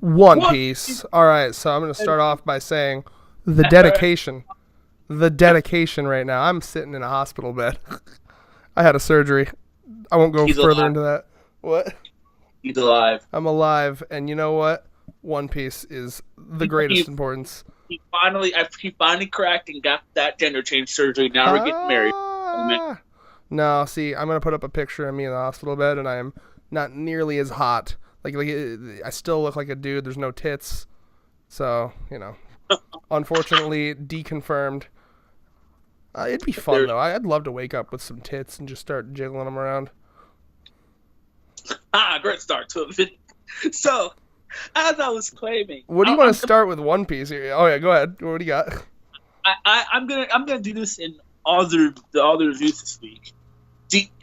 One One Piece. All right, so I'm going to Piece. start off by saying the dedication. The dedication right now. I'm sitting in a hospital bed. I had a surgery. I won't go He's further alive. into that. What? He's alive. I'm alive, and you know what? One Piece is the He greatest importance. he finally cracked and got that gender change surgery. Now we're getting married. Ah. No, see, I'm gonna put up a picture of me in the hospital bed, and I am not nearly as hot. Like I still look like a dude. There's no tits, so unfortunately, deconfirmed. It'd be fun There's though. I'd love to wake up with some tits and just start jiggling them around. great start to it. So, as I was claiming, What do you want to start with One Piece here? Oh yeah, go ahead. What do you got? I'm gonna do this in all the reviews this week.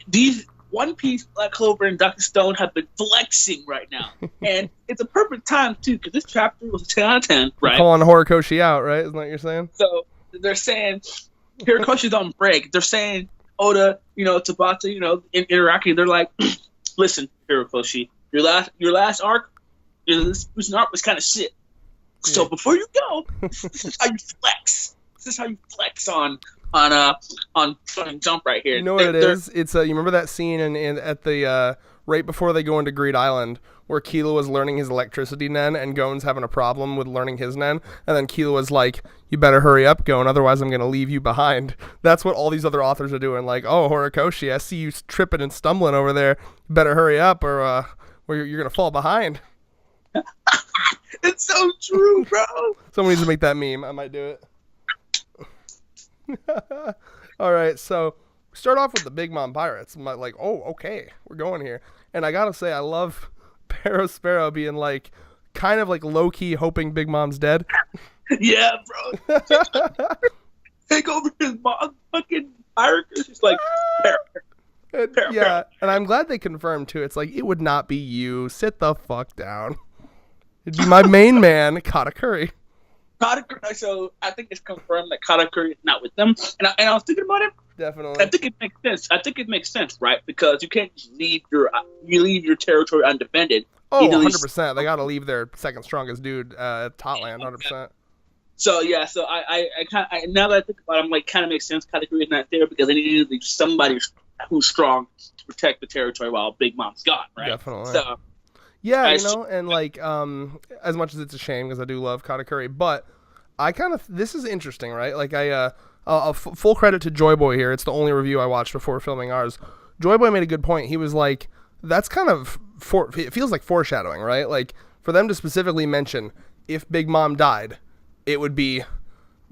These One Piece, Black Clover, and Doctor Stone have been flexing right now, and it's a perfect time too because this chapter was a 10 out of 10, right? Calling Horikoshi out, right? Isn't that what you're saying? So they're saying Hirokoshi's on break. They're saying Oda, Tabata, interacting. They're like, listen, Hirokoshi, your last arc, this recent arc was kind of shit. So before you go, this is how you flex. This is how you flex on Shonen Jump right here. You know what it is? It's you remember that scene at the right before they go into Greed Island where Killua was learning his electricity nen and Gon's having a problem with learning his nen, and then Killua was like, "You better hurry up, Gon, otherwise I'm gonna leave you behind." That's what all these other authors are doing. Like, "Oh, Horikoshi, I see you tripping and stumbling over there. You better hurry up, or you're gonna fall behind." It's so true, bro. Someone needs to make that meme. I might do it. All right, so we start off with the Big Mom Pirates. I'm like, oh, okay, we're going here. And I gotta say, I love Pero Sparrow being like, kind of like low key hoping Big Mom's dead. Yeah, bro. Take over his mom, fucking pirate. She's like, And I'm glad they confirmed too. It's like it would not be you. Sit the fuck down. It'd be my main man, Katakuri. So I think it's confirmed that Katakuri is not with them. And I was thinking about it. Definitely. I think it makes sense. Right? Because you can't just leave your territory undefended. Oh, 100%. They got to leave their second strongest dude at Totland, 100%. So yeah, I kind of now that I think about it, I'm like, kind of makes sense. Katakuri is not there because they need to leave somebody who's strong to protect the territory while Big Mom's gone, right? Definitely. So yeah, and like as much as it's a shame because I do love Katakuri, but this is interesting, right? Like full credit to Joy Boy here. It's the only review I watched before filming ours. Joy Boy made a good point. He was like, that's kind of it feels like foreshadowing, right? Like for them to specifically mention if Big Mom died, it would be,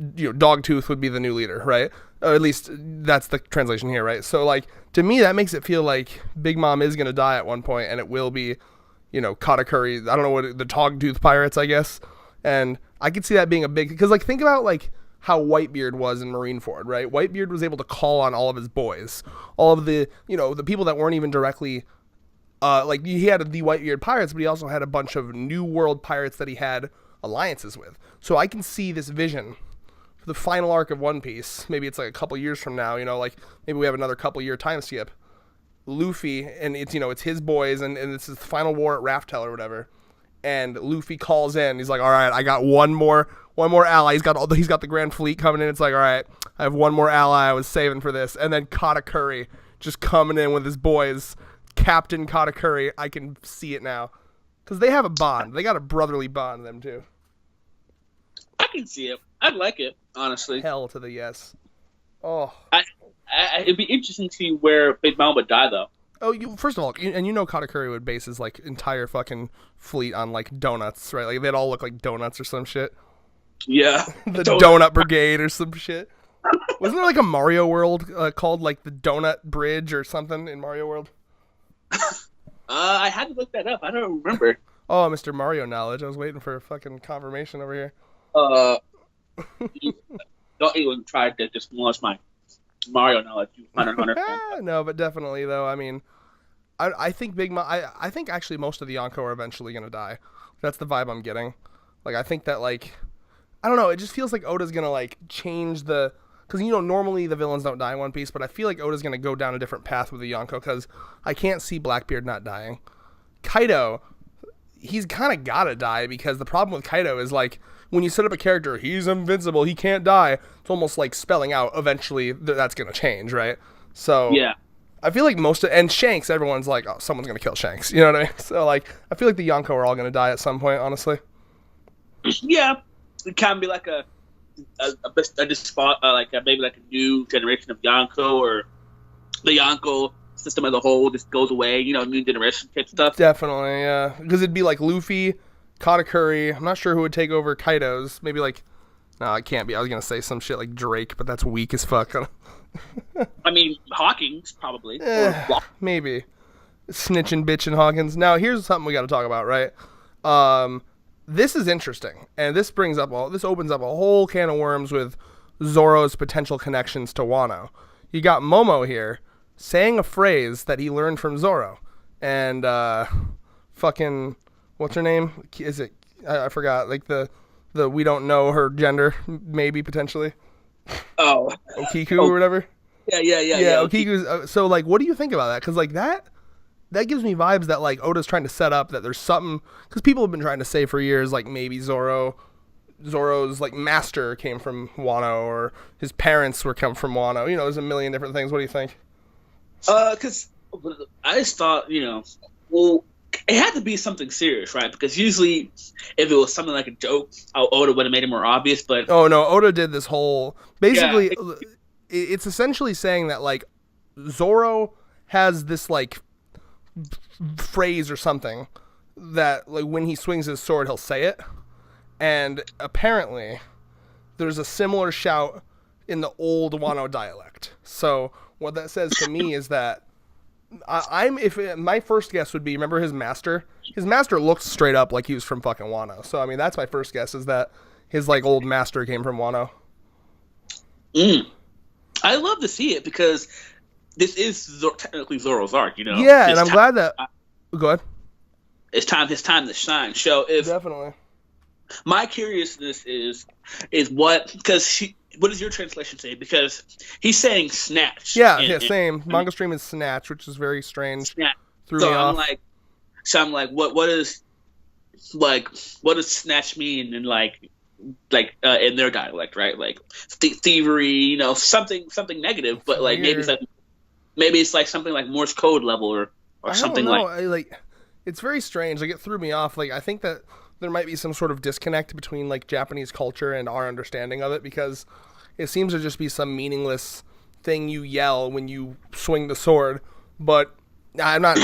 Dogtooth would be the new leader, right? Or at least that's the translation here, right? So like to me that makes it feel like Big Mom is gonna die at one point, and it will be, Katakuri. I don't know what the Dogtooth pirates, I guess. And I could see that being a big, because like think about like how Whitebeard was in Marineford, right? Whitebeard was able to call on all of his boys, all of the the people that weren't even directly like he had the Whitebeard pirates, but he also had a bunch of New World pirates that he had alliances with. So I can see this vision for the final arc of One Piece. Maybe it's like a couple years from now, like maybe we have another couple year time skip. Luffy and it's his boys and it's his final war at Raftel or whatever. And Luffy calls in. He's like, "All right, I got one more ally. He's got the Grand Fleet coming in. It's like, all right, I have one more ally I was saving for this." And then Katakuri just coming in with his boys, Captain Katakuri. I can see it now because they have a bond. They got a brotherly bond. Them two. I can see it. I'd like it, honestly. Hell to the yes. Oh. It'd be interesting to see where Big Mom would die, though. Oh, first of all, and Katakuri would base his like entire fucking fleet on like donuts, right? Like they'd all look like donuts or some shit. Yeah, the donut brigade or some shit. Wasn't there like a Mario World called like the Donut Bridge or something in Mario World? I had to look that up. I don't remember. Oh, Mr. Mario knowledge. I was waiting for a fucking confirmation over here. Don't even try to just launch my Mario knowledge. You 100. No, but definitely though. I mean, I think Big Mom. I think actually most of the Yonko are eventually gonna die. That's the vibe I'm getting. Like I think that like, I don't know. It just feels like Oda's gonna like change the, because normally the villains don't die in One Piece, but I feel like Oda's gonna go down a different path with the Yonko because I can't see Blackbeard not dying. Kaido, he's kind of gotta die, because the problem with Kaido is like when you set up a character, he's invincible, he can't die. It's almost like spelling out eventually that's gonna change, right? So Yeah. I feel like and Shanks, everyone's like, oh, someone's gonna kill Shanks. You know what I mean? So like, I feel like the Yonko are all gonna die at some point, honestly. Yeah. It can be like a spot, maybe like a new generation of Yonko, or the Yonko system as a whole just goes away. New generation type stuff. Definitely, yeah. Because it'd be like Luffy, Katakuri. I'm not sure who would take over Kaido's. Maybe like, no, it can't be. I was gonna say some shit like Drake, but that's weak as fuck. I mean, Hawkins probably. Maybe. Snitching, bitching Hawkins. Now, here's something we got to talk about, right? This is interesting, and this opens up a whole can of worms with Zoro's potential connections to Wano. You got Momo here saying a phrase that he learned from Zoro, and fucking what's her name? Is it? I forgot. Like the we don't know her gender, maybe potentially. Oh, Okiku or whatever. Yeah. Okiku's. So like, what do you think about that? Because like that gives me vibes that like Oda's trying to set up that there's something, because people have been trying to say for years like maybe Zoro's like master came from Wano, or his parents come from Wano. There's a million different things. What do you think? Because I just thought, well, it had to be something serious, right? Because usually, if it was something like a joke, Oda would have made it more obvious. But oh no, Oda did this whole basically. Yeah, it's essentially saying that like Zoro has this like phrase or something that like when he swings his sword he'll say it, and apparently there's a similar shout in the old Wano dialect. So what that says to me is that my first guess would be, remember his master looked straight up like he was from fucking Wano. So I mean that's my first guess, is that his like old master came from Wano. I love to see it, because this is technically Zoro's arc, Yeah, and I'm glad that. Go ahead. It's his time to shine. So definitely. My curiousness is what does your translation say? Because he's saying snatch. Yeah, same. Manga stream is snatch, which is very strange. Snatch. Threw me off. I'm like, what does snatch mean in in their dialect, right? Like thievery, something negative, but like maybe it's like something like Morse code level or something like. It's very strange. Like it threw me off. Like I think that there might be some sort of disconnect between like Japanese culture and our understanding of it, because it seems to just be some meaningless thing you yell when you swing the sword. But I'm not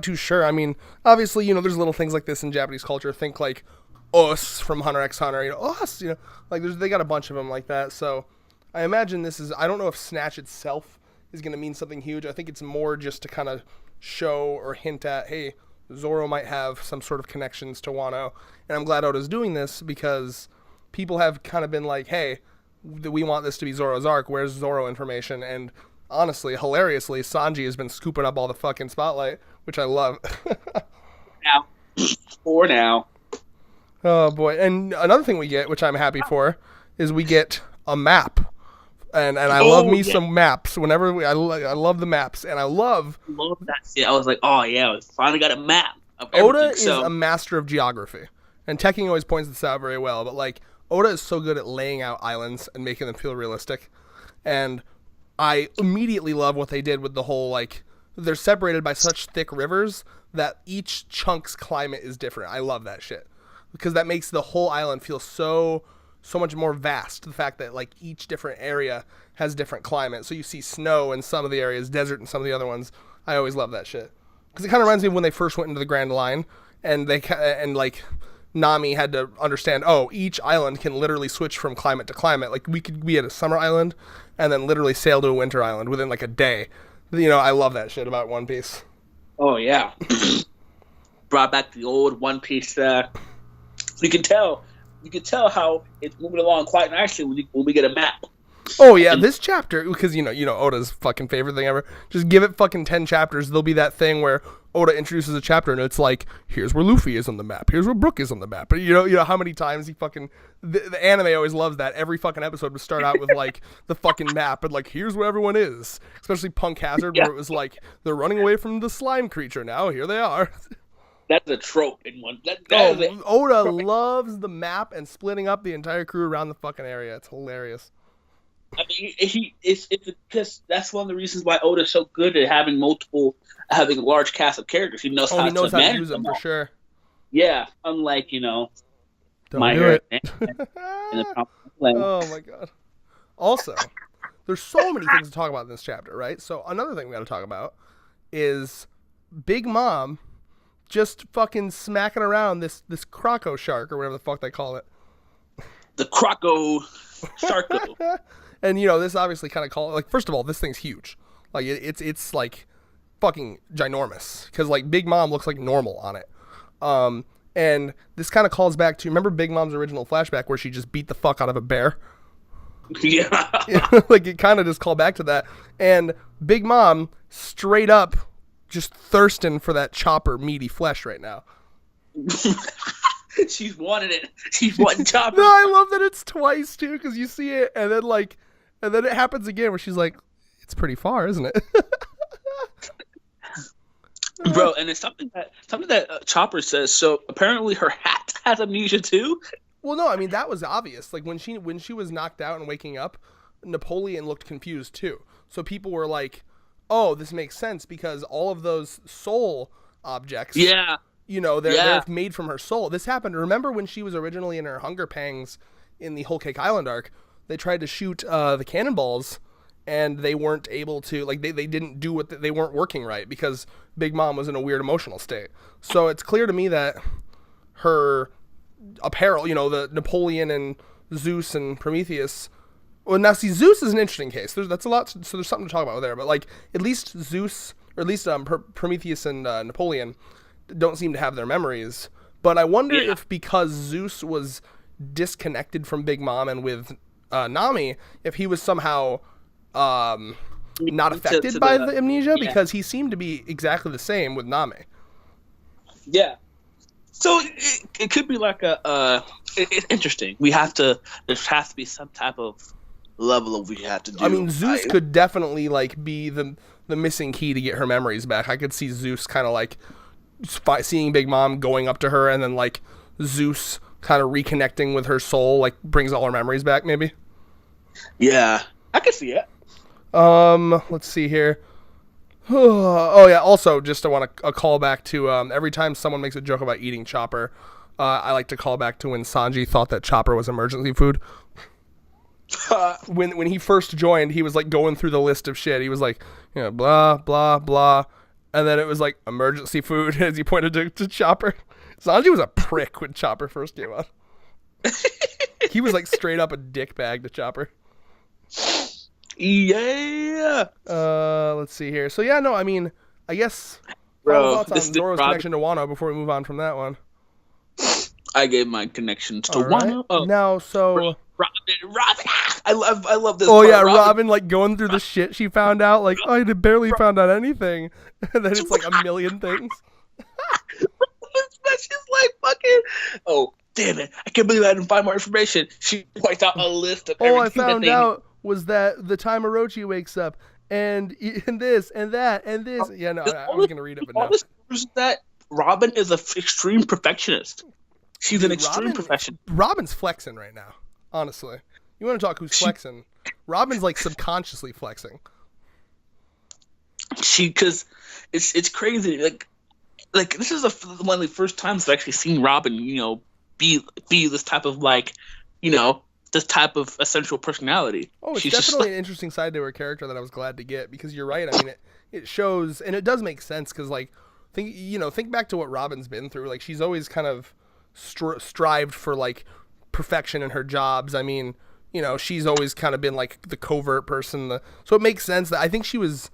too sure. I mean, obviously, there's little things like this in Japanese culture. Think like us from Hunter x Hunter, us, like they got a bunch of them like that. So I imagine I don't know if snatch itself is going to mean something huge. I think it's more just to kind of show or hint at, hey, Zoro might have some sort of connections to Wano. And I'm glad Oda's doing this, because people have kind of been like, hey, we want this to be Zoro's arc. Where's Zoro information? And honestly, hilariously, Sanji has been scooping up all the fucking spotlight, which I love. now. Oh boy. And another thing we get, which I'm happy for, is we get a map. And I love me some maps. Whenever I love the maps, and I love that shit. I was like, oh yeah, we finally got a map of everything. Oda is a master of geography, and Tekken always points this out very well. But like Oda is so good at laying out islands and making them feel realistic, and I immediately love what they did with the whole like they're separated by such thick rivers that each chunk's climate is different. I love that shit, because that makes the whole island feel so much more vast. The fact that like each different area has different climate, so you see snow in some of the areas, desert in some of the other ones. I always love that shit, because it kind of reminds me of when they first went into the Grand Line, and like Nami had to understand, oh, each island can literally switch from climate to climate. Like we could be at a summer island and then literally sail to a winter island within like a day. I love that shit about One Piece. Oh yeah. Brought back the old One Piece. You can tell how it's moving along quite nicely when we get a map. Oh yeah, this chapter, because Oda's fucking favorite thing ever. Just give it fucking 10 chapters. There'll be that thing where Oda introduces a chapter and it's like, here's where Luffy is on the map. Here's where Brook is on the map. But you know how many times he fucking the anime always loves that. Every fucking episode would start out with like the fucking map and like here's where everyone is. Especially Punk Hazard, where it was like they're running away from the slime creature now. Here they are. That's a trope in one. That is a Oh, Oda trope. loves the map and splitting up the entire crew around the fucking area. It's hilarious. I mean, it's because that's one of the reasons why Oda's so good at having a large cast of characters. He knows Oh, how he knows to how to manage use them them for all. sure. Yeah, unlike Don't My do Hero it. Academia and the Promised Land. Oh my god. Also, there's so many things to talk about in this chapter, right? So another thing we got to talk about is Big Mom just fucking smacking around this croco shark or whatever the fuck they call it. The Croco Sharko. And this obviously kind of like, first of all, this thing's huge. Like it's like fucking ginormous because like Big Mom looks like normal on it. And this kind of calls back to, remember Big Mom's original flashback where she just beat the fuck out of a bear? Yeah. Like it kind of just called back to that. And Big Mom straight up just thirsting for that chopper meaty flesh right now. She's wanted it. She's wanting Chopper. No, I love that it's twice too, because you see it and then it happens again where she's like, it's pretty far, isn't it? Bro, and it's something that Chopper says. So apparently her hat has amnesia too. Well, no, I mean that was obvious. Like when she was knocked out and waking up, Napoleon looked confused too. So people were like, "Oh, this makes sense because all of those soul objects, Yeah. they're made from her soul." This happened. Remember when she was originally in her hunger pangs in the Whole Cake Island arc? They tried to shoot the cannonballs, and they weren't able to. Like they didn't do what they weren't working right because Big Mom was in a weird emotional state. So it's clear to me that her apparel, the Napoleon and Zeus and Prometheus. Well, now see, Zeus is an interesting case. That's a lot. So there's something to talk about there. But like, at least Zeus, or at least Prometheus and Napoleon, don't seem to have their memories. But I wonder if because Zeus was disconnected from Big Mom and with Nami, if he was somehow not affected by the amnesia, because he seemed to be exactly the same with Nami. Yeah. So it could be like it's interesting. There has to be some type of level of we have to do. I mean, Zeus could definitely like be the missing key to get her memories back. I could see Zeus kind of like seeing Big Mom going up to her, and then like Zeus kind of reconnecting with her soul, like brings all her memories back. Maybe. Yeah, I could see it. Let's see here. Oh yeah. Also, just I want a call back to every time someone makes a joke about eating Chopper, I like to call back to when Sanji thought that Chopper was emergency food. When he first joined, he was like going through the list of shit. He was like, blah blah blah, and then it was like emergency food as he pointed to Chopper. Sanji was a prick when Chopper first came on. He was like straight up a dick bag to Chopper. Yeah. Let's see here. So yeah, no, I mean, I guess. Bro, thoughts on Zoro's connection to Wano before we move on from that one. I gave my connections to right. Wano. Oh. Now, so Robin. I love this. Oh part. yeah, Robin like going through the shit she found out. Like I barely found out anything, and then it's like a million things. She's like fucking. Oh damn it! I can't believe I didn't find more information. She points out a list of everything. All I found out was that the time Orochi wakes up, and this and that and this. Yeah, no, I was gonna read it, but no. That Robin is an extreme perfectionist. She's an extreme perfectionist. Robin's flexing right now. Honestly, you want to talk who's flexing? Robin's like subconsciously flexing. Because it's crazy. Like this is one of the first times I've actually seen Robin, be this type of this type of essential personality. Oh, it's definitely an interesting side to her character that I was glad to get, because you're right. I mean, it shows, and it does make sense, because like think back to what Robin's been through. Like she's always kind of strived for like perfection in her jobs. I mean, she's always kind of been like the covert person. So it makes sense that I think she was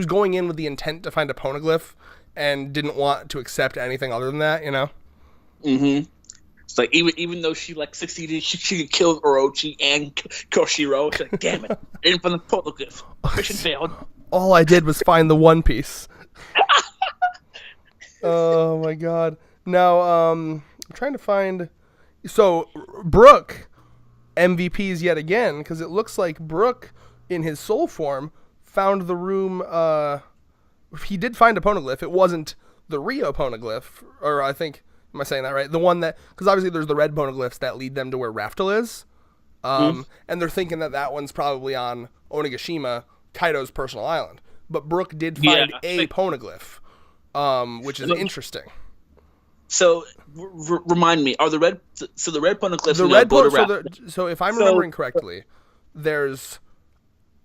going in with the intent to find a poneglyph and didn't want to accept anything other than that, Mm-hmm. It's like even though she like succeeded, she could kill Orochi and Koshiro. She's like, damn it, I didn't find the poneglyph. Mission failed. All I did was find the One Piece. Oh my god. Now, I'm trying to find. So Brook MVPs yet again, because it looks like Brook in his soul form found the room. He did find a poneglyph. It wasn't the Rio poneglyph, or I think, am I saying that right? The one that, because obviously there's the red poneglyphs that lead them to where Raftel is. And they're thinking that that one's probably on Onigashima, Kaido's personal island. But Brook did find a poneglyph, which is interesting. So remind me, are the red poneglyphs so if I'm remembering correctly, there's,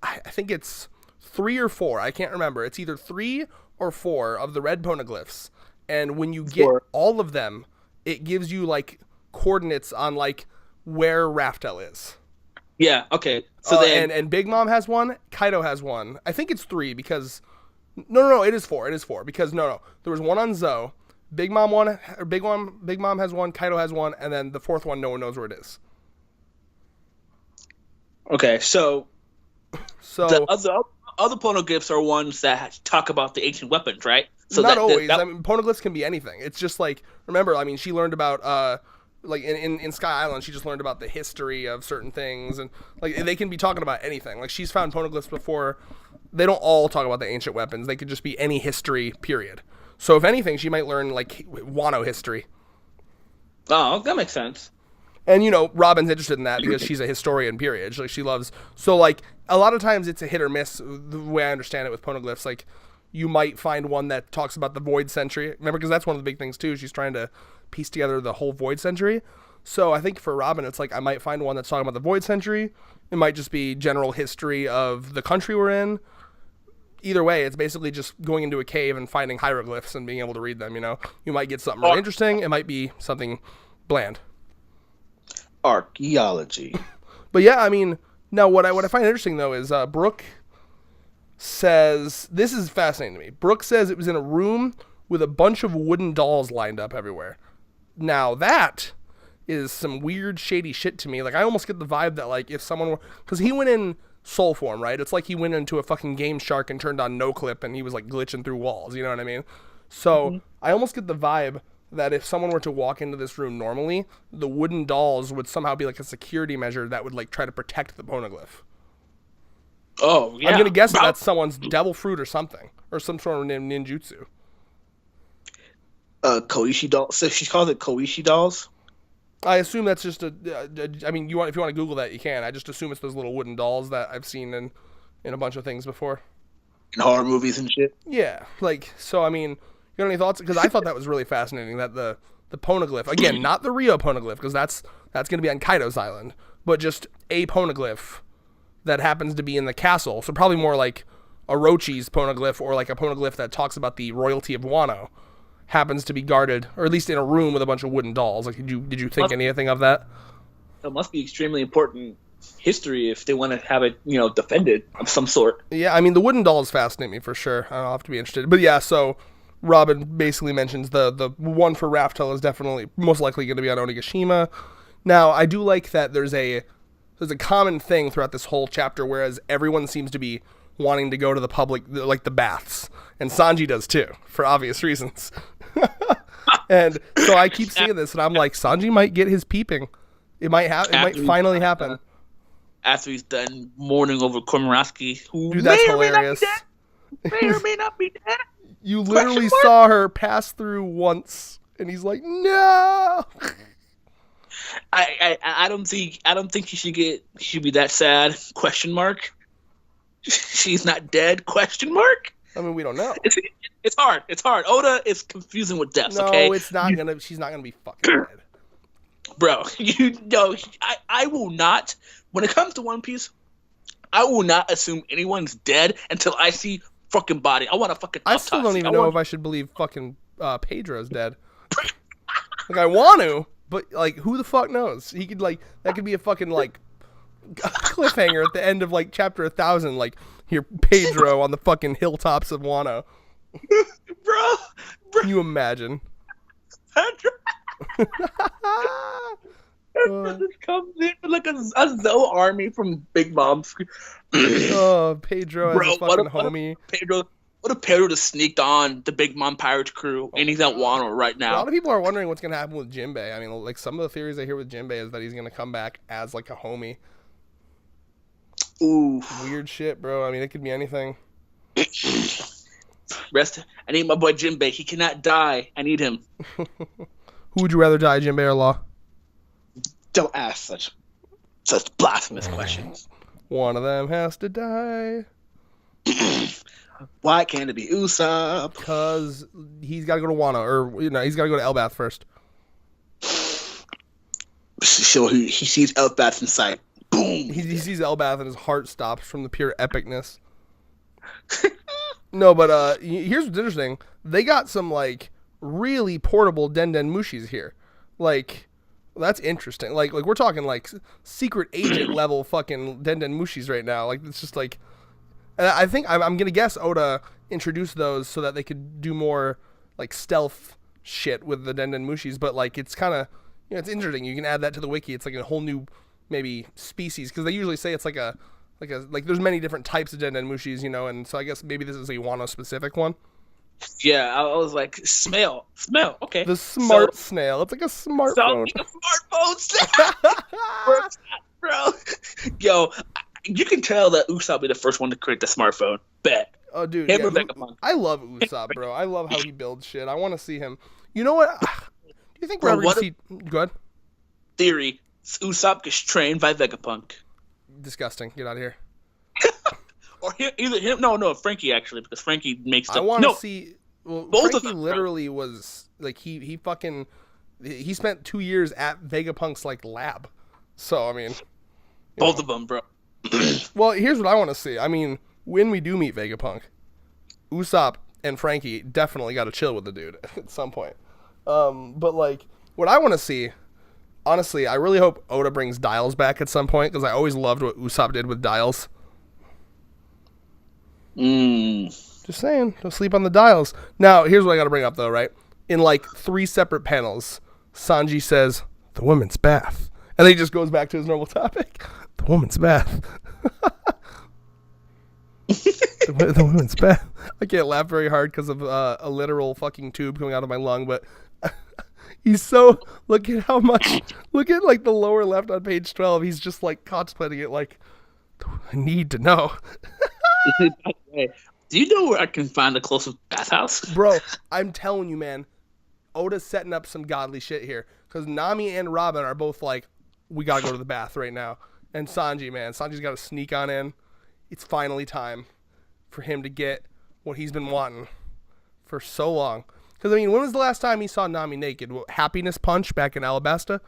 I think it's 3 or 4. I can't remember. It's either 3 or 4 of the red poneglyphs, and when you get all of them, it gives you like coordinates on like where Raftel is. Yeah. Okay. So then, and Big Mom has one. Kaido has one. I think it's 3 because no, it is 4. It is 4 because no, there was one on Zoe. Big Mom has one. Kaido has one, and then the 4th one, no one knows where it is. Okay, so the other poneglyphs are ones that talk about the ancient weapons, right? So not always. I mean, poneglyphs can be anything. It's just like, remember, I mean, she learned about like in Sky Island, she just learned about the history of certain things, and like they can be talking about anything. Like she's found poneglyphs before. They don't all talk about the ancient weapons. They could just be any history, period. So if anything, she might learn like Wano history. Oh, that makes sense. And, you know, Robin's interested in that because she's a historian, period. Like, she loves... So, like, a lot of times it's a hit or miss, the way I understand it with poneglyphs. Like, you might find one that talks about the Void Century. Remember, because that's one of the big things, too. She's trying to piece together the whole Void Century. So I think for Robin, it's like I might find one that's talking about the Void Century. It might just be general history of the country we're in. Either way, it's basically just going into a cave and finding hieroglyphs and being able to read them, you know? You might get something really interesting. It might be something bland. Archaeology. But yeah, I mean, now what I find interesting though is Brooke says, this is fascinating to me. Brooke says it was in a room with a bunch of wooden dolls lined up everywhere. Now that is some weird shady shit to me. Like I almost get the vibe that like if someone were, because he went in soul form, right? It's like he went into a fucking Game Shark and turned on no clip and he was like glitching through walls, you know what I mean? So I almost get the vibe that if someone were to walk into this room normally, the wooden dolls would somehow be like a security measure that would like try to protect the poneglyph. Oh, yeah. I'm going to guess that that's someone's devil fruit or something, or some sort of ninjutsu. Koishi dolls. So she calls it Koishi dolls? I assume that's just I mean, if you want to Google that, you can. I just assume it's those little wooden dolls that I've seen in a bunch of things before. In horror movies and shit? Yeah. Like, so, I mean... You got any thoughts? Because I thought that was really fascinating that the poneglyph, again, not the Rio poneglyph, because that's going to be on Kaido's island, but just a poneglyph that happens to be in the castle. So probably more like Orochi's poneglyph or like a poneglyph that talks about the royalty of Wano happens to be guarded, or at least in a room with a bunch of wooden dolls. Like, did you think anything of that? It must be extremely important history if they want to have it, you know, defended of some sort. Yeah, I mean, the wooden dolls fascinate me for sure. I'll have to be interested. But yeah, so... Robin basically mentions the one for Raftel is definitely most likely going to be on Onigashima. Now, I do like that there's a common thing throughout this whole chapter, whereas everyone seems to be wanting to go to the public, like the baths, and Sanji does too, for obvious reasons. And so I keep seeing this, and I'm like, Sanji might get his peeping. It might finally happen. After he's done mourning over Komurasaki, who dude, that's hilarious. May or may not be dead. You literally saw her pass through once, and he's like, "No." I don't think she should be that sad. Question mark. She's not dead. Question mark. I mean, we don't know. It's hard. It's hard. Oda is confusing with deaths. No, okay? it's not gonna. She's not gonna be fucking dead. Bro, you know, I will not. When it comes to One Piece, I will not assume anyone's dead until I see fucking body. I want to fucking I still don't even know if I should believe fucking Pedro's dead. Like, I want to, but like, who the fuck knows? He could like, that could be a fucking like cliffhanger at the end of like chapter 1000. Like, here Pedro on the fucking hilltops of Wano. Bro. Can you imagine? Pedro just comes in like a Zoe army from Big Mom's. Oh, Pedro as a fucking homie. What if Pedro just sneaked on the Big Mom pirate crew and he's at Wano right now? A lot of people are wondering what's going to happen with Jinbei. I mean, like, some of the theories I hear with Jinbei is that he's going to come back as, like, a homie. Ooh. Weird shit, bro. I mean, it could be anything. Rest. I need my boy Jinbei. He cannot die. I need him. Who would you rather die, Jinbei or Law? Don't ask such blasphemous questions. One of them has to die. Why can't it be Usopp? Because he's got to go to Wano, or he's got to go to Elbath first. So he sees Elbath in sight. Boom. He sees Elbath and his heart stops from the pure epicness. No, but here's what's interesting. They got some like really portable Den Mushis here. Like, that's interesting. Like we're talking like secret agent level fucking Den Mushis right now. Like it's just like, and I think I'm gonna guess Oda introduced those so that they could do more like stealth shit with the Den Mushis. But like it's kind of it's interesting. You can add that to the wiki. It's like a whole new maybe species because they usually say it's like there's many different types of Den Mushis, and so I guess maybe this is a Wano specific one. Yeah, I was like, smell, okay. The smart snail. It's like a smartphone. Like a smartphone. Bro. Yo, you can tell that Usopp be the first one to create the smartphone. Bet. Oh, dude. Him Yeah, or Vegapunk. I love Usopp, bro. I love how he builds shit. I want to see him. You know what? Do you think Bro, we're ever going to see... Go ahead. Theory. Usopp gets trained by Vegapunk. Disgusting. Get out of here. Or either him. No, Frankie actually, because Frankie makes the. I want to see. Well, both Frankie of them, literally was like he spent 2 years at Vegapunk's like lab. So I mean, both of them, bro. Well, here's what I want to see. I mean, when we do meet Vegapunk, Usopp and Frankie definitely got to chill with the dude at some point. But like, what I want to see, honestly, I really hope Oda brings Dials back at some point because I always loved what Usopp did with Dials. Just saying, don't sleep on the Dials. Now, here's what I got to bring up though, right? In like 3 separate panels, Sanji says, "The woman's bath," and then he just goes back to his normal topic. The woman's bath. the woman's bath. I can't laugh very hard because of a literal fucking tube coming out of my lung, but he's so, look at like the lower left on page 12. He's just like contemplating it like, I need to know. Do you know where I can find the closest bathhouse? Bro, I'm telling you, man, Oda's setting up some godly shit here. Because Nami and Robin are both like, we gotta go to the bath right now. And Sanji's got to sneak on in. It's finally time for him to get what he's been wanting for so long. Because, I mean, when was the last time he saw Nami naked? Happiness Punch back in Alabasta?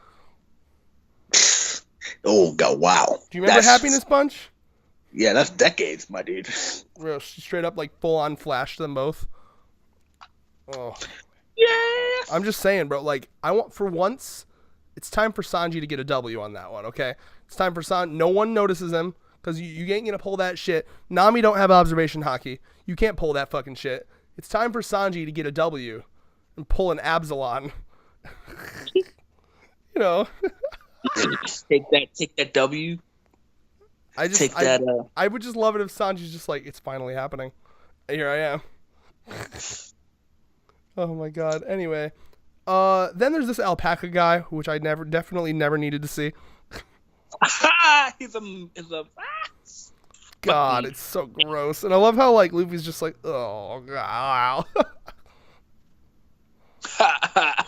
Oh, God, wow. Do you remember Happiness Punch? Yeah, that's decades, my dude. Real straight up, like, full-on flash them both. Oh. Yeah. I'm just saying, bro, like, I want, for once, it's time for Sanji to get a W on that one, okay? It's time for Sanji. No one notices him, because you ain't going to pull that shit. Nami don't have observation hockey. You can't pull that fucking shit. It's time for Sanji to get a W and pull an Absalon. Take that W. I would just love it if Sanji's just like, it's finally happening. Here I am. Oh my god. Anyway, then there's this alpaca guy, which I definitely never needed to see. He's a. God, it's so gross, and I love how like Luffy's just like, oh god.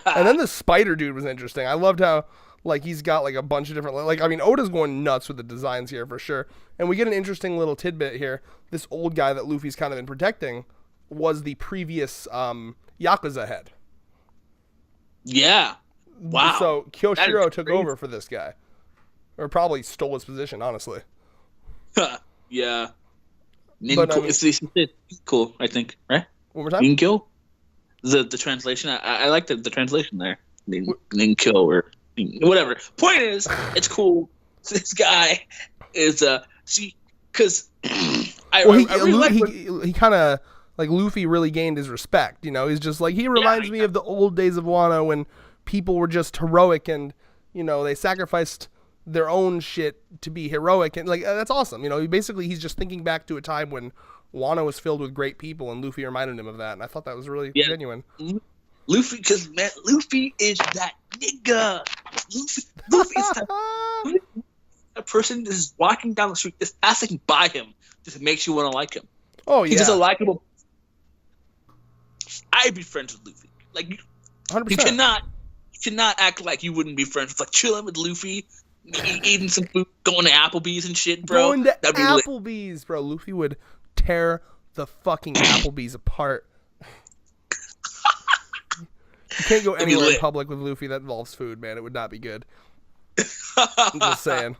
And then the spider dude was interesting. I loved how like he's got like a bunch of different like I mean Oda's going nuts with the designs here for sure. And we get an interesting little tidbit here. This old guy that Luffy's kind of been protecting was the previous Yakuza head. Yeah. Wow. So Kyoshiro took over for this guy. Or probably stole his position, honestly. Yeah. But, it's cool, I think, right? One more time? Ninko? The translation, I like the translation there. Ninko or whatever. Point is, it's cool. This guy is because he kind of like Luffy really gained his respect. He's just like he reminds me of the old days of Wano when people were just heroic and they sacrificed their own shit to be heroic, and like that's awesome. He's just thinking back to a time when Wano was filled with great people, and Luffy reminded him of that, and I thought that was really genuine. Luffy, because man, Luffy is that nigga. Luffy is that person that is walking down the street, just passing by him, just makes you want to like him. Oh yeah, he's just a likable. I'd be friends with Luffy. Like, 100%. you cannot act like you wouldn't be friends with, like, chilling with Luffy, eating some food, going to Applebee's and shit, bro. Going to That'd be Applebee's, bro. Luffy would tear the fucking Applebee's apart. You can't go anywhere in public with Luffy that involves food, man. It would not be good. I'm just saying.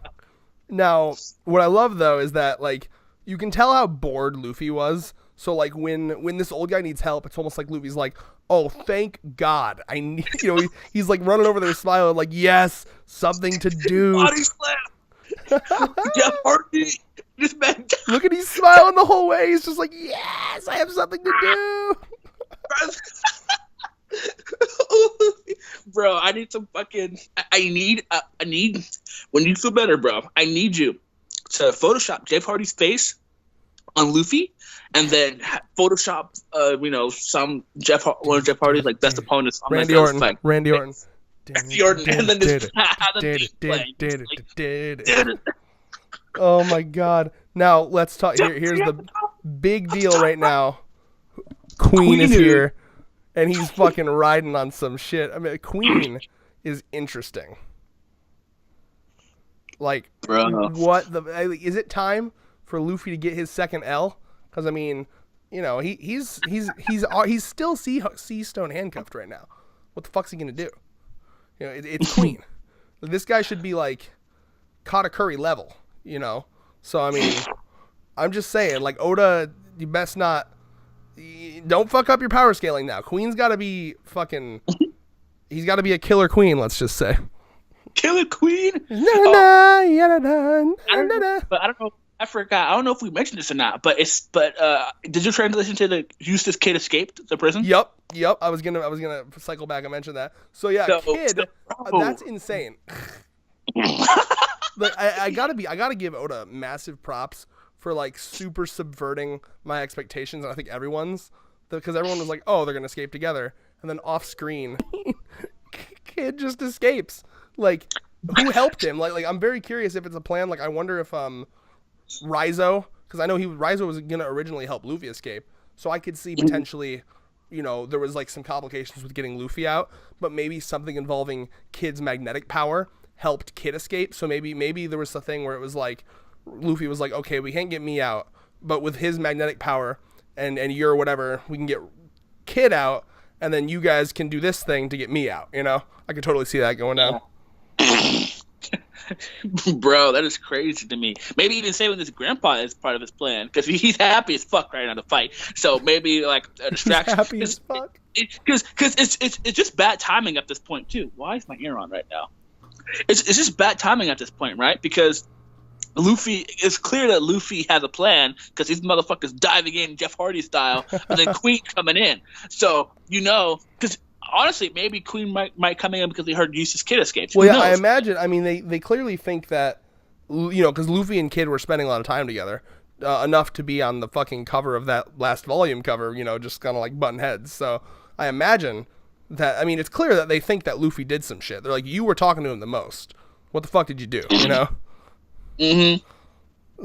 Now, what I love though is that like you can tell how bored Luffy was. So like when this old guy needs help, it's almost like Luffy's like, "Oh, thank God! I need." He's like running over there, smiling, like, "Yes, something to do." Body slam. Jeff Hardy. This man. Look at he's smiling the whole way. He's just like, "Yes, I have something to do." Bro, I need some fucking. I need when you feel better, bro. I need you to Photoshop Jeff Hardy's face on Luffy, and then Photoshop, some one of Jeff Hardy's like best opponents. On Randy Orton. Like, Randy Orton. Randy Orton, and then just have the theme play. Oh my God! Now let's talk. Here's the big deal right now. Queen is here. And he's fucking riding on some shit. I mean, Queen is interesting. Like, bro, is it time for Luffy to get his second L? Because I mean, he's still sea stone handcuffed right now. What the fuck's he gonna do? It's Queen. This guy should be like Katakuri level. So I mean, I'm just saying, like Oda, you best not. Don't fuck up your power scaling now. Queen's got to be fucking. He's got to be a killer queen. Let's just say. Killer queen. But I don't know. I forgot. I don't know if we mentioned this or not. But did you translation to the Eustace Kid escaped the prison? Yep. I was gonna cycle back and mention that. So yeah, Kid. That's insane. Like I gotta give Oda massive props for like super subverting my expectations, and I think everyone's, because everyone was like, "Oh, they're gonna escape together," and then off screen, Kid just escapes. Like, who helped him? Like I'm very curious if it's a plan. Like, I wonder if Raizo, because I know Raizo was gonna originally help Luffy escape, so I could see potentially, there was like some complications with getting Luffy out, but maybe something involving Kid's magnetic power helped Kid escape. So maybe there was a thing where it was like. Luffy was like, okay, we can't get me out, but with his magnetic power and your whatever, we can get Kid out, and then you guys can do this thing to get me out. I could totally see that going down. Bro, that is crazy to me. Maybe even saving his grandpa is part of his plan, because he's happy as fuck right now to fight. So maybe like a distraction. He's happy as fuck. Because it's just bad timing at this point too. Why is my ear on right now? It's just bad timing at this point, right? Because it's clear that Luffy has a plan, because these motherfuckers diving in Jeff Hardy style, and then Queen coming in. So, because honestly, maybe Queen might come in because they heard Eustace Kid escaped. Well, yeah, I imagine. I mean, they clearly think that, because Luffy and Kid were spending a lot of time together, enough to be on the fucking cover of that last volume cover, just kind of like button heads. So I imagine that, I mean, it's clear that they think that Luffy did some shit. They're like, you were talking to him the most. What the fuck did you do, Mm-hmm.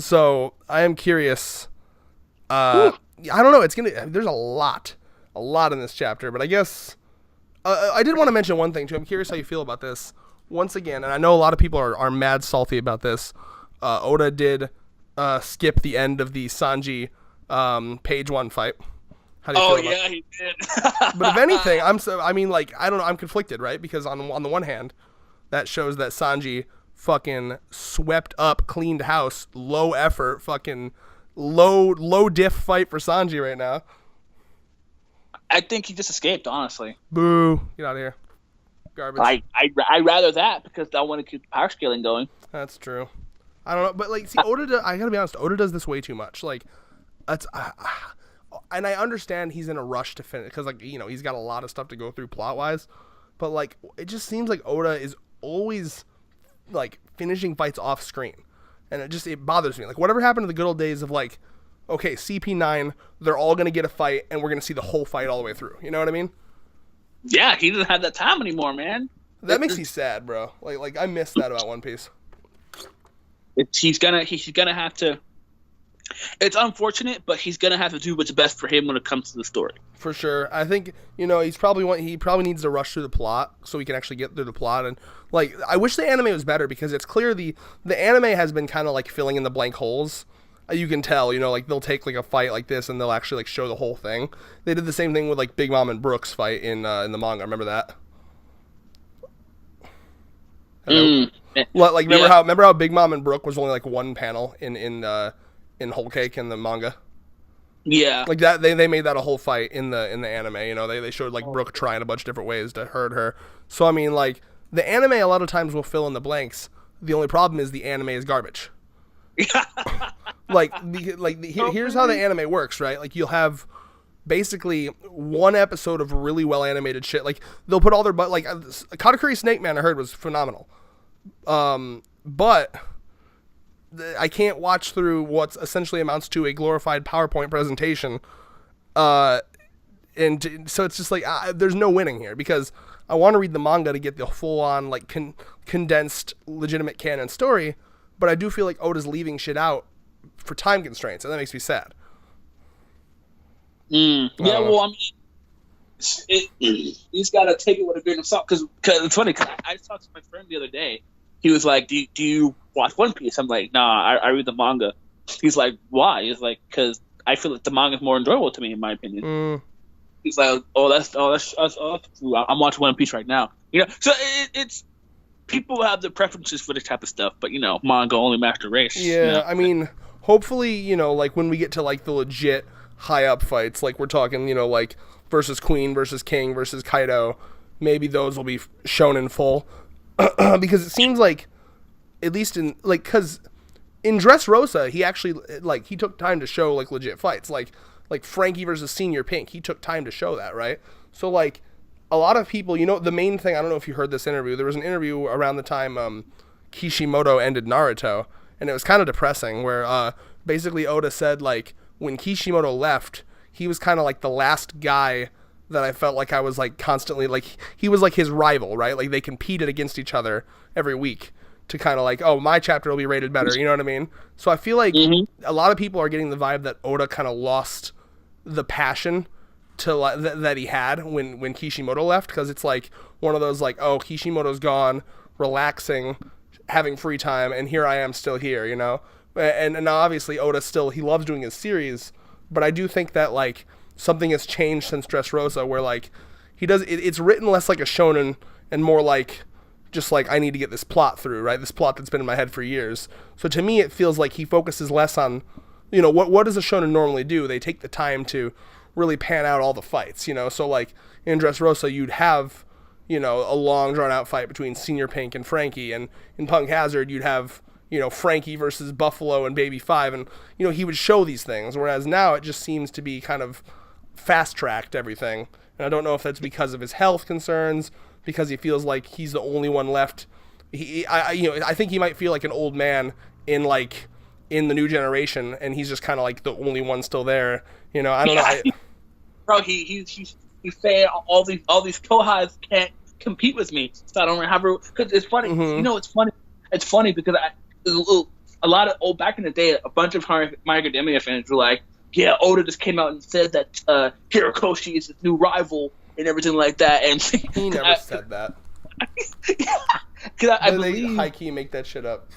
So I am curious. I don't know. There's a lot in this chapter, but I guess I did want to mention one thing too. I'm curious how you feel about this. Once again, and I know a lot of people are mad salty about this. Oda did skip the end of the Sanji page 1 fight. How do you feel about that? He did. But if anything, I don't know. I'm conflicted, right? Because on the one hand, that shows that Sanji fucking swept up, cleaned house, low effort, fucking low diff fight for Sanji right now. I think he just escaped, honestly. Boo! Get out of here, garbage. I'd rather that, because I want to keep the power scaling going. That's true. I don't know, but like, see, Oda. I gotta be honest. Oda does this way too much. Like, that's. And I understand he's in a rush to finish, because he's got a lot of stuff to go through plot wise, but like it just seems like Oda is always like finishing fights off screen, and it bothers me. Like, whatever happened to the good old days of like, okay, CP9, they're all gonna get a fight, and we're gonna see the whole fight all the way through. You know what I mean? Yeah, he doesn't have that time anymore, man. That makes me sad, bro. Like I miss that about One Piece. He's gonna have to It's unfortunate, but he's gonna have to do what's best for him when it comes to the story. For sure. I think, he probably needs to rush through the plot so he can actually get through the plot. And like, I wish the anime was better because it's clear the anime has been kind of like filling in the blank holes. You can tell, like they'll take like a fight like this and they'll actually like show the whole thing. They did the same thing with like Big Mom and Brooks fight in the manga. Remember that? Remember how Big Mom and Brooke was only like one panel in Whole Cake in the manga? Yeah. Like that, they made that a whole fight in the anime. They showed like Brooke trying a bunch of different ways to hurt her. So I mean, like the anime a lot of times will fill in the blanks. The only problem is the anime is garbage. Here's how the anime works, right? Like you'll have basically one episode of really well animated shit. Like they'll put all their Katakuri Snake Man I heard was phenomenal, but I can't watch through what essentially amounts to a glorified PowerPoint presentation, and so it's just like there's no winning here because I want to read the manga to get the full on like condensed legitimate canon story. But I do feel like Oda's leaving shit out for time constraints, and that makes me sad. Yeah, well, I mean, he's got to take it with a grain of salt. Because it's funny, because I talked to my friend the other day. He was like, do you watch One Piece? I'm like, nah, I read the manga. He's like, why? He's like, because I feel like the manga is more enjoyable to me, in my opinion. He's like, that's true. I'm watching One Piece right now. So it's... People have their preferences for this type of stuff, but manga only master race. Yeah, I mean, hopefully, like when we get to like the legit high up fights, like we're talking, like versus Queen versus King versus Kaido, maybe those will be shown in full, because it seems like, at least in like, because in Dressrosa, he actually he took time to show like legit fights, like Frankie versus Senior Pink, he took time to show that, right? So like. A lot of people, the main thing, I don't know if you heard this interview, there was an interview around the time Kishimoto ended Naruto, and it was kind of depressing, where basically Oda said, like, when Kishimoto left, he was kind of like the last guy that I felt like I was, like, constantly, like, he was like his rival, right? Like, they competed against each other every week to kind of like, oh, my chapter will be rated better, you know what I mean? So I feel like a lot of people are getting the vibe that Oda kind of lost the passion that he had when Kishimoto left, because it's like one of those like, oh, Kishimoto's gone, relaxing, having free time, and here I am still here, and now obviously Oda still, he loves doing his series, but I do think that like something has changed since Dressrosa, where like he does it's written less like a shonen and more like just like I need to get this plot through, right? This plot that's been in my head for years. So to me it feels like he focuses less on what does a shonen normally do? They take the time to really pan out all the fights, so like in Dressrosa you'd have a long drawn out fight between Senior Pink and Frankie, and in Punk Hazard you'd have Frankie versus Buffalo and Baby 5, and he would show these things, whereas now it just seems to be kind of fast tracked everything, and I don't know if that's because of his health concerns, because he feels like he's the only one left. I think he might feel like an old man in the new generation, and he's just kind of like the only one still there. I don't know. Bro, he's saying all these Kohais can't compete with me, so I don't have her. Because it's funny. It's funny. It's funny because a lot of back in the day, a bunch of My Academia fans were like, yeah, Oda just came out and said that Hirokoshi is his new rival and everything like that. And he never said that. Because I believe they high key make that shit up.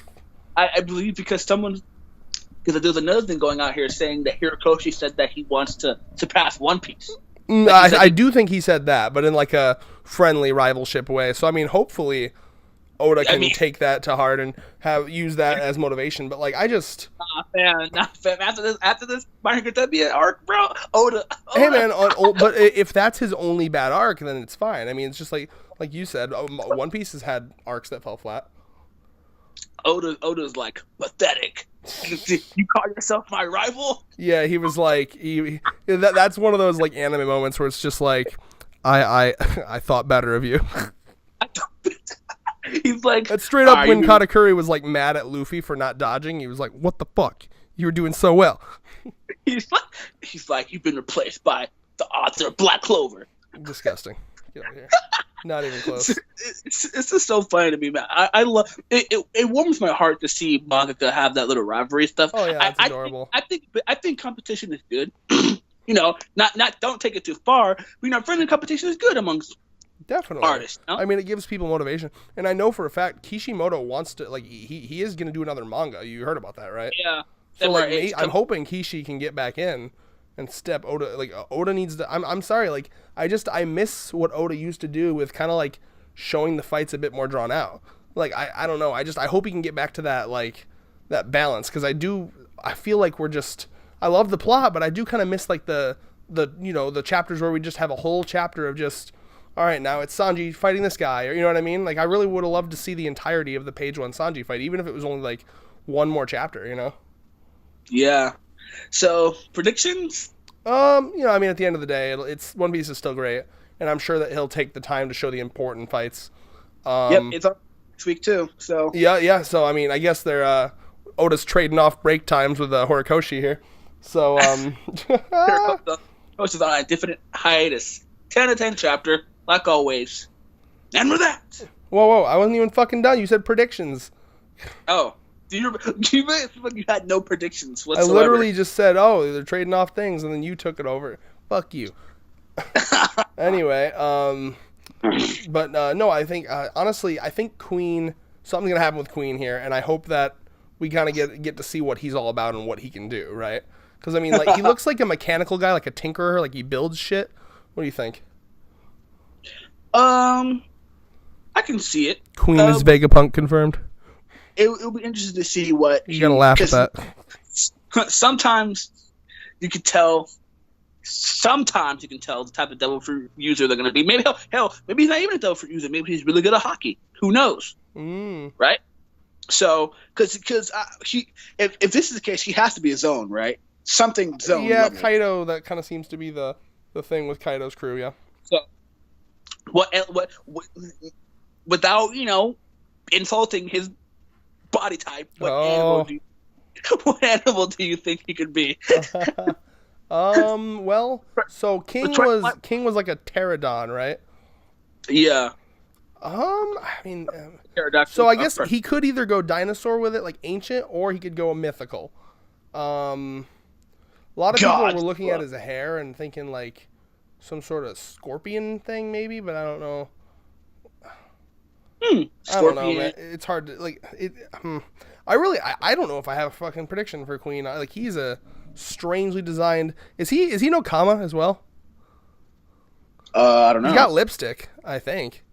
I believe because there's another thing going out here saying that Hirokoshi said that he wants to surpass One Piece. I do think he said that, but in like a friendly rivalship way. So I mean, hopefully Oda can take that to heart and use that as motivation. But like, I just fam. After this My Academia arc, bro, Oda. Hey man, but if that's his only bad arc, then it's fine. I mean, it's just like you said, One Piece has had arcs that fell flat. Oda's like pathetic. You call yourself my rival? Yeah, he was like, that's one of those like anime moments where it's just like, I thought better of you. He's like, that's straight up when Katakuri was like mad at Luffy for not dodging. He was like, what the fuck? You were doing so well. He's like, you've been replaced by the author of Black Clover. Disgusting. Get out of here. Not even close. It's just so funny to me, man. I love it. It warms my heart to see manga have that little rivalry stuff. Oh yeah, it's adorable. I think competition is good. Not don't take it too far. But, friendly competition is good amongst definitely artists. No? I mean, it gives people motivation, and I know for a fact Kishimoto wants to he is going to do another manga. You heard about that, right? Yeah. So I'm hoping Kishi can get back in and step Oda. Oda needs to. I'm sorry. I miss what Oda used to do with kind of showing the fights a bit more drawn out. I don't know. I hope he can get back to that that balance, because I feel like we're just. I love the plot, but I do kind of miss the chapters where we just have a whole chapter of just, all right, now it's Sanji fighting this guy, or you know what I mean? I really would have loved to see the entirety of the page 1 Sanji fight, even if it was only one more chapter, Yeah. So predictions? I mean, at the end of the day, it's One Piece is still great, and I'm sure that he'll take the time to show the important fights. Yep, it's on next week too. So yeah. So I mean, I guess they're Oda's trading off break times with Horikoshi here. So Horikoshi's on a different hiatus. 10 to 10 chapter, like always. And with that. Whoa! I wasn't even fucking done. You said predictions. Oh. You had no predictions whatsoever. I literally just said, oh, they're trading off things, and then you took it over. Fuck you. Anyway, but no, I think, honestly, I think Queen, something's going to happen with Queen here, and I hope that we kind of get to see what he's all about and what he can do, right? Because, I mean, he looks like a mechanical guy, like a tinkerer, he builds shit. What do you think? I can see it. Queen is Vegapunk confirmed. It'll be interesting to see what you're gonna laugh at that. Sometimes you can tell. Sometimes you can tell the type of devil fruit user they're gonna be. Maybe maybe he's not even a devil fruit user. Maybe he's really good at hockey. Who knows? Right? So, because if this is the case, he has to be his own, right? Something zone. Yeah, level. Kaido. That kind of seems to be the thing with Kaido's crew. Yeah. So, what without insulting his body type, what animal do you think he could be? Well, so King was like a pterodon, right? Yeah. I mean, so I guess he could either go dinosaur with it, like ancient, or he could go mythical. A lot of people were looking at his hair and thinking some sort of scorpion thing, maybe, but I don't know. Scorpion. I don't know, man. It's hard to I don't know if I have a fucking prediction for Queen. He's a strangely designed. Is he Nakama as well? I don't know. He's got lipstick, I think.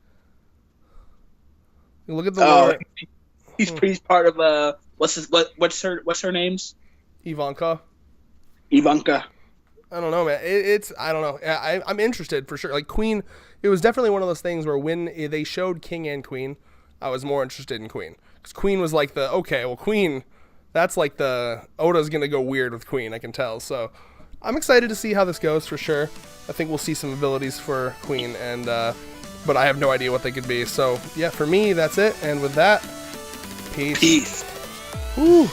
Look at the lore. He's part of what's her name's? Ivanka. I don't know, man. I don't know. I'm interested for sure. Queen, it was definitely one of those things where when they showed King and Queen, I was more interested in Queen. Because Queen was Queen, that's Oda's going to go weird with Queen, I can tell. So I'm excited to see how this goes for sure. I think we'll see some abilities for Queen, and but I have no idea what they could be. So yeah, for me, that's it. And with that, peace. Peace. Woo.